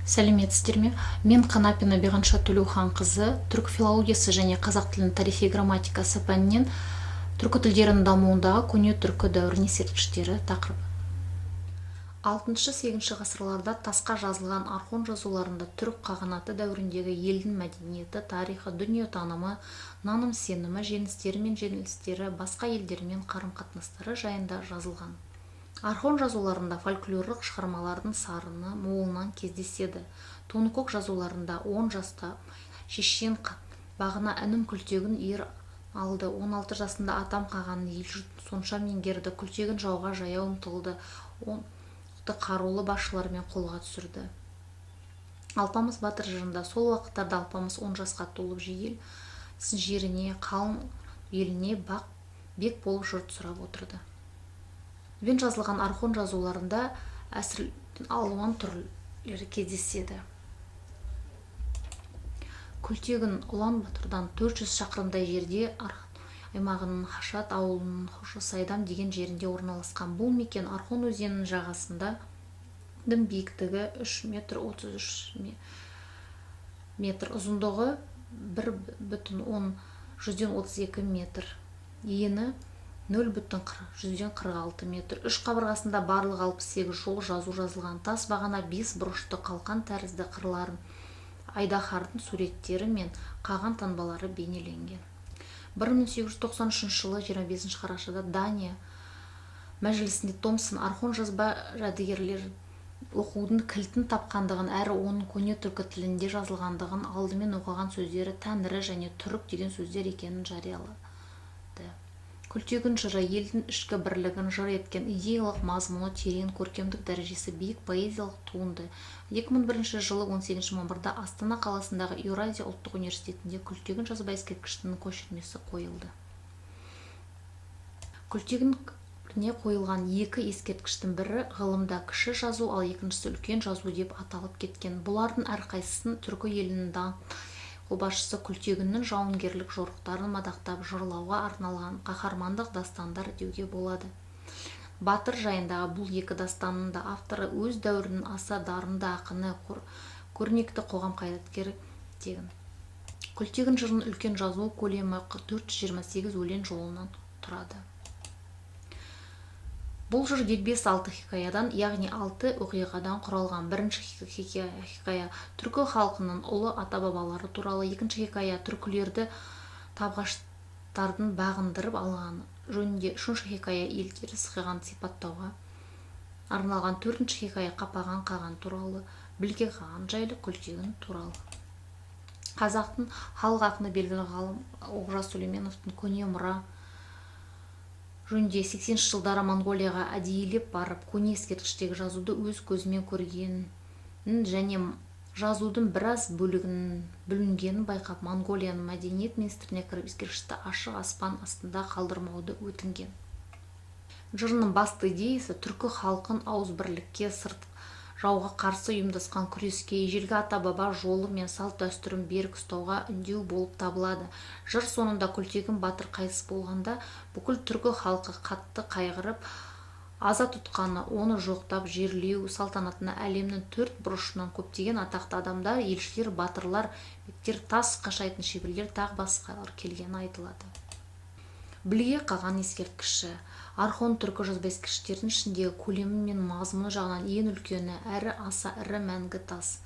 Сәлеметсіздер ме? Мен Қанапина Биғанша Төлеухан қызы түрік филологиясы және қазақ тілінің тарихи грамматикасы пәнінен түркі тілдерінің дамуындағы көне түркі дәуірінің ескерткіштері тақырыбы. 6-8 ғасырларда тасқа жазылған архон жазуларында түрік қағанаты дәуіріндегі елдің мәдениеті, тарихы, дүниетанымы, наным-сенімі, жеңістері мен жеңілістері, басқа елдермен қарым-қатынастары жайында жазылған. Архон жазуларында фольклорлық шығармалардың сарыны молынан кездеседі. Тоныкөк жазуларында 10 жаста шешен бағына інім күлтегін ер алды. 16 жасында атам қағанын ел-жұрт сонша меңгерді. Күлтегін жауға жаяу ұмтылды. Қарулы басшылармен қолға түсірді. Алпамыс батыр жырында сол уақыттарда Алпамыс 10 жасқа толып жиел жеріне, қалың еліне бек болып жұрт сұрап отырды. Вен жазылған архон жазуларында әсірлердің алуан түрлері кездеседі. Күлтегін Ұлан Батырдан 400 шақырымдай жерде аймағының Хашат ауылының Хошосайдам деген жерінде орналасқан. Бұл мекен Архон өзенінің жағасында биіктігі 3,33 метр, ұзындығы 1,132 метр, ені 0,146 метр. Үш қабырғасында барлық 68 жол жазу жазылған. Тас бағана 5 бұрышты қалқан тәрізді қырларын, айдаһардың суреттері мен қаған таңбалары бейнеленген. 1893 жылы 25 қарашада Дания мәжілісінде Томсон архон жазба жәдігерлер оқудың кілтін тапқандығын әрі оның көне түркі тілінде жазылғандығын, алдымен оқыған сөздері тәңірі және түрік деген сөздер екенін жариялады. Күлтегін жыры елдің ішкі бірлігін жыр еткен, идеялық мазмұны терең, көркемдік дәрежесі биік поэзиялық туынды. 2001 жылы 18 мамырда Астана қаласындағы Еуразия ұлттық университетінде Күлтегін жазба ескерткішінің көшірмесі қойылды. Күлтегініне қойылған екі ескерткіштің бірі ғылымда кіші жазу, ал екіншісі үлкен жазу деп аталып кеткен. Бұлардың әрқайсысын түркі елінің қолбасшысы Күлтегіннің жауынгерлік жорықтарын мадақтап жырлауға арналған қаһармандық дастандар деуге болады. Батыр жайындағы бұл екі данстанның да авторы өз дәуірінің аса дарынды ақыны, көрнекті қоғам қайраткері Күлтегін. Күлтегін жырының үлкен жазу көлемі 428 өлең жолынан тұрады. Бұл жыр дербес 6 хикаядан, яғни 6 оқиғадан құралған. Бірінші хикая түркі халқының ұлы ата-бабалары туралы, екінші хикая түркілерді табғаштардың бағындырып алғаны жөнінде, үшінші хикая елдері сықиған сипаттауға арналған, төртінші хикая қапаған қаған туралы, білге қаған жайлы, Күлтегін туралы. Қазақтың халық ақыны белгілі ғалым Олжас Сүлейменовтың көне мұра жөнінде 80 жылдары Монғолияға әдейілеп барып, көне ескерткіштегі жазуды өз көзімен көргенін және жазудың біраз бүлінгенін байқап, Монғолияның мәдениет министріне кіріп ескерткішті ашық аспан астында қалдырмауды өтінген. Жырының басты идеясы түркі халқын ауызбірлікке, жауға қарсы ұйымдасқан күреске, ежелгі ата-баба жолы мен салт дәстүрін берік ұстауға үндеу болып табылады. Жыр соңында Күлтегін батыр қайтыс болғанда бүкіл түркі халқы қатты қайғырып, аза тұтқаны, оны жоқтап жерлеу салтанатына әлемнің 4 бұрышынан көптеген атақты адамдар, елшілер, батырлар, бектер, тас қашайтын шеберлер тағы басқалар келгені айтылады. Білге қаған ескерткіші архон түркі жазба ескерткіштердің ішіндегі көлемі мен мазмұны жағынан ең үлкені әрі аса ірі мәңгі тас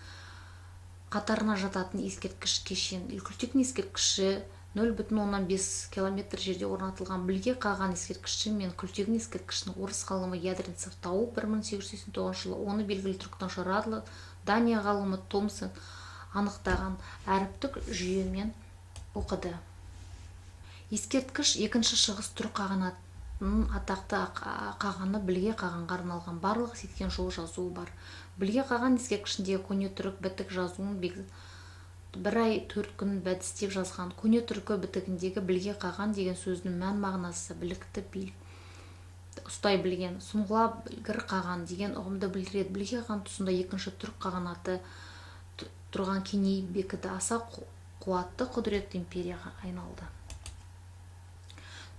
қатарына жататын ескерткіш кешен. Күлтегін ескерткіші 0,5 км жерде орнатылған. Білге қаған ескерткіші мен Күлтегін ескерткішінің орыс ғалымы Ядринцев тауып 1889 жылы оны белгілі түркітанушы Радлы Дания ғалымы Томсон анықтаған әріптік жүйемен оқыды. Ескерткіш екінші шығыс түрік қағанатының атақты қағаны Білге қағанға арналған. Барлығы 80 жол жазуы бар. Білге қаған ескерткішіндегі көне түрік бітік жазуын бір ай 4 күн бәдістеп жазған. Көне түркі бітігіндегі Білге қаған деген сөздің мән мағынасы білікті ұстай білген, сұңғыла білгір қаған деген ұғымды білдіреді. Білге қаған тұсында екінші түрік қағанаты тұрған кеней бекіді, аса қуатты құдіретті империяға айналды.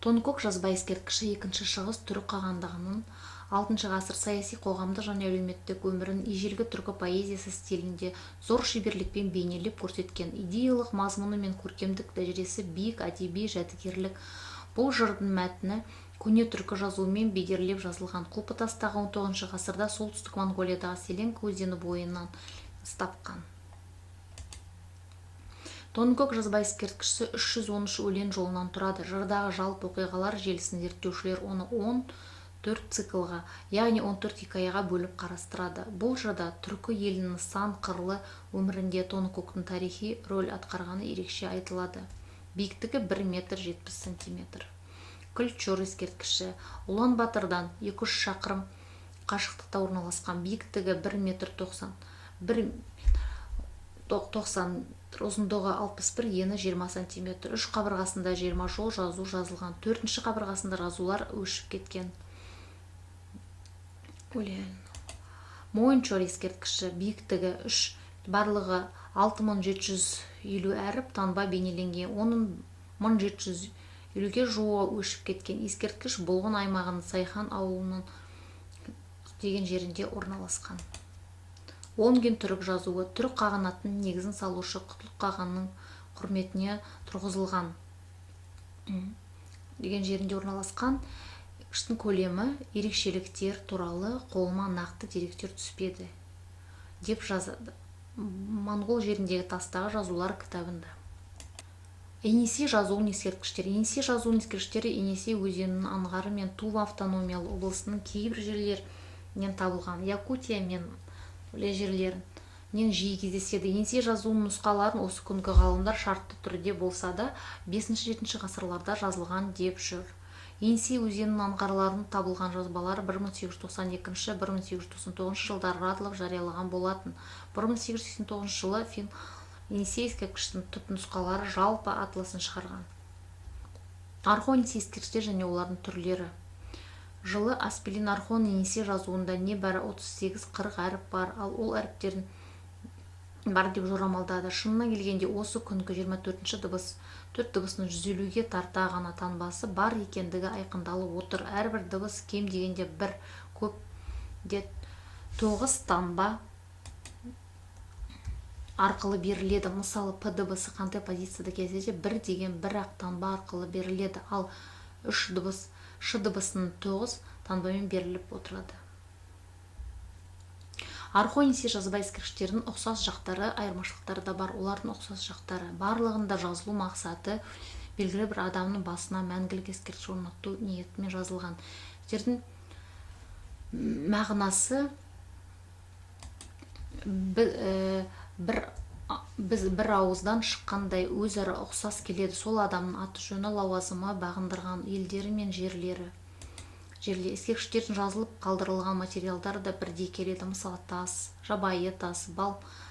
Тоныкөк жазба ескерткіші екінші шығыс түрік қағандығының 6 ғасыр саяси қоғамдық және әлеуметтік өмірін ежелгі түркі поэзиясы стилінде зор шеберлікпен бейнелеп көрсеткен. Идеялық мазмұны мен көркемдік дәрежесі биік әдеби жәдігерлік. Бұл жырдың мәтіні көне түркі жазуымен бедерлеп жазылған. Құлпытастағы 19 ғасырда солтүстік Монғолиядағы Селенка өзені бойынан тапқан. Тонкөк жазба ескерткіші 313 өлең жолынан тұрады. Жырдағы жалпы оқиғалар желісін зерттеушілер оны 14 циклға, яғни 14 хикаяға бөліп қарастырады. Бұл жырда түркі елінің сан қырлы өмірінде Тонкөктің тарихи рөл атқарғаны ерекше айтылады. Биіктігі 1 метр 70 сантиметр. Күлчор ескерткіші Улан Батырдан 200 шақырым қашықтықта орналасқан. Биіктігі 1 метр 90 ұзындығы 61, ені 20 сантиметр. 3 қабырғасында 20 жол жазу жазылған. 4-ші қабырғасында жазулар өшіп кеткен. Мойынчор ескерткіші биіктігі 3, барлығы 6750 әріп таңба бейнеленген. Оның 1750-ге жуығы өшіп кеткен. Ескерткіш Бұлғын аймағының Сайхан ауылының деген жерінде орналасқан. Онген түрік жазуы түрік қағанатының негізін салушы Құтлұқ қағанның құрметіне тұрғызылған деген жерінде орналасқан. Кіштің көлемі, ерекшеліктер туралы қолыма нақты деректер түспеді деп жазады Моңғол жеріндегі тастағы жазулар кітабында. Енисей жазуын ескерткіштері. Енисей жазуын ескерткіштері Енисей өзенінің аңғары мен Тува автономиялы облысының кейбір жерлерінен табылған. Якутия мен жерлерінен жиі кездеседі. Енисей жазуының нұсқаларын осы күнгі ғалымдар шартты түрде болса да 5-7 ғасырларда жазылған деп жүр. Енисей өзенінің аңғарларында табылған жазбалар 1892-1899 жылдары радылып жариялаған болатын. 1889 жылы Енисей ескерткіштің түпнұсқалары жалпы атласын шығарған. Орхон Енисей ескерткіштер және олардың түрлері. Жылы Аспелин Орхон Енисей жазуында небәрі 38-40 әріп бар, ал ол әріптерін бар деп жорамалдады. Шынына келгенде осы күнгі 24-ші дыбыс, 4 дыбысының 150-ге тарта ғана таңбасы бар екендігі айқындалып отыр. Әрбір дыбыс кем дегенде 1, көп де 9 таңба арқылы беріледі. Мысалы, П дыбысы қандай позицияда кездесе 1 деген 1-ақ таңба арқылы беріледі, ал 3 дыбыс Ш дыбысының 9 таңбамен беріліп отырады. Орхон Енисей жазба ескерткіштерінің ұқсас жақтары, айырмашылықтары да бар. Олардың ұқсас жақтары барлығында жазылу мақсаты белгілі бір адамның басына мәңгілік ескерткіш орнату ниетімен жазылған. Жердің мағынасы бір ауыздан шыққандай өзара ұқсас келеді. Сол адамның аты жөні, лауазымы, бағындырған елдері мен жерлері. Ескерткіштердің жазылып қалдырылған материалдары да бірдей келеді. Мысалы, тас, жабайы тас,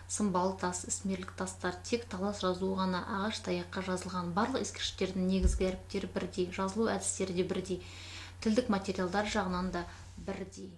сымбалы тас, ісмерлік тастар. Тек талас жазуы ғана ағаш таяққа жазылған. Барлық ескерткіштердің негізгі әріптері бірдей, жазылу әдістері де бірдей, тілдік материалдар жағынан да бірдей.